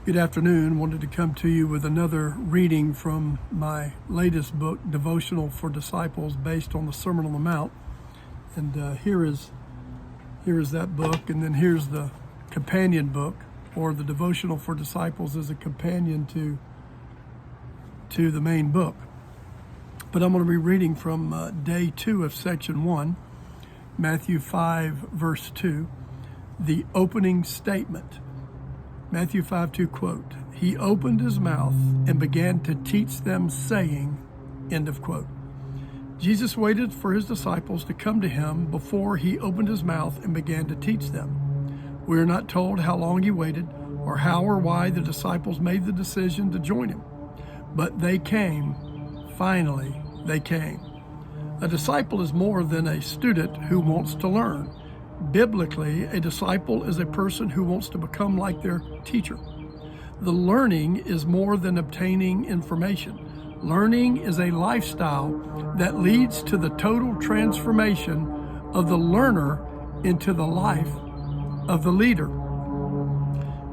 Good afternoon. Wanted to come to you with another reading from my latest book, Devotional for Disciples, based on the Sermon on the Mount. And here is that book, and then here's the companion book, or the Devotional for Disciples is a companion to the main book. But I'm going to be reading from day 2 of section 1, Matthew 5, verse 2, the opening statement. Matthew 5:2 quote, "He opened his mouth and began to teach them, saying," end of quote. Jesus waited for his disciples to come to him before he opened his mouth and began to teach them. We are not told how long he waited or how or why the disciples made the decision to join him. But they came. Finally, they came. A disciple is more than a student who wants to learn. Biblically, a disciple is a person who wants to become like their teacher. The learning is more than obtaining information. Learning is a lifestyle that leads to the total transformation of the learner into the life of the leader.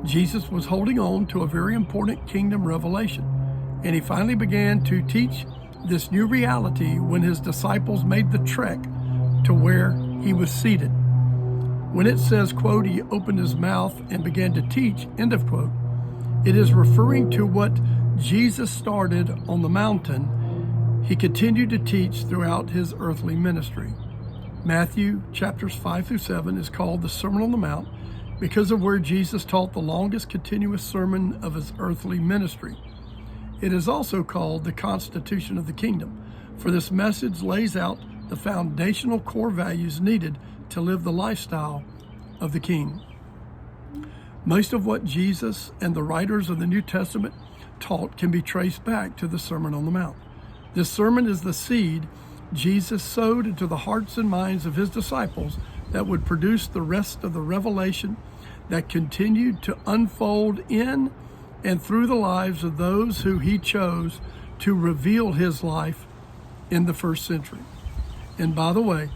Jesus was holding on to a very important kingdom revelation, and he finally began to teach this new reality when his disciples made the trek to where he was seated. When it says, quote, "He opened his mouth and began to teach," end of quote, it is referring to what Jesus started on the mountain. He continued to teach throughout his earthly ministry. Matthew chapters 5 through 7 is called the Sermon on the Mount because of where Jesus taught the longest continuous sermon of his earthly ministry. It is also called the Constitution of the Kingdom, for this message lays out the foundational core values needed to live the lifestyle of the King. Most of what Jesus and the writers of the New Testament taught can be traced back to the Sermon on the Mount. This sermon is the seed Jesus sowed into the hearts and minds of his disciples that would produce the rest of the revelation that continued to unfold in and through the lives of those who he chose to reveal his life in the first century. And by the way,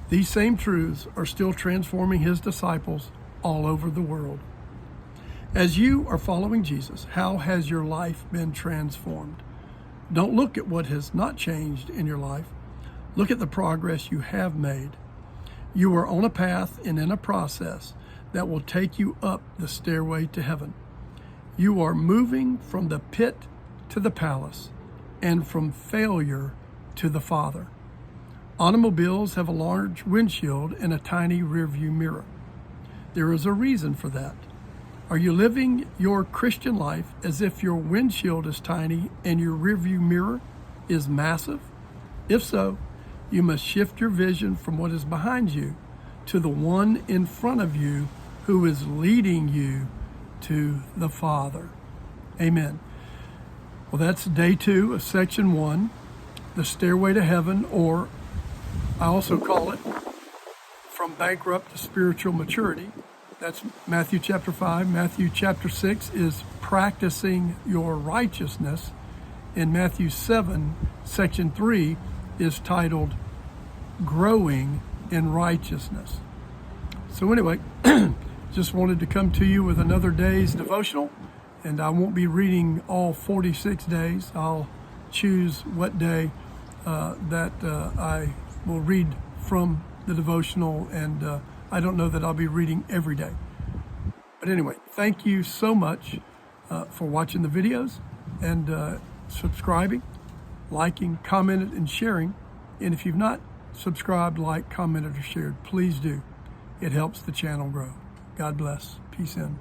these same truths are still transforming his disciples all over the world. As you are following Jesus, how has your life been transformed? Don't look at what has not changed in your life. Look at the progress you have made. You are on a path and in a process that will take you up the stairway to heaven. You are moving from the pit to the palace and from failure to the Father. Automobiles have a large windshield and a tiny rearview mirror. There is a reason for that. Are you living your Christian life as if your windshield is tiny and your rearview mirror is massive? If so, you must shift your vision from what is behind you to the one in front of you who is leading you to the Father. Amen. Well, that's day 2 of section 1, the stairway to heaven, or I also call it from bankrupt to spiritual maturity. That's Matthew chapter 5. Matthew chapter 6 is practicing your righteousness. And Matthew 7, section 3 is titled Growing in Righteousness. So anyway, just wanted to come to you with another day's devotional. And I won't be reading all 46 days. I'll choose what day that I will read from the devotional, and I don't know that I'll be reading every day. But anyway, thank you so much for watching the videos and subscribing, liking, commenting, and sharing. And if you've not subscribed, liked, commented, or shared, please do. It helps the channel grow. God bless. Peace in.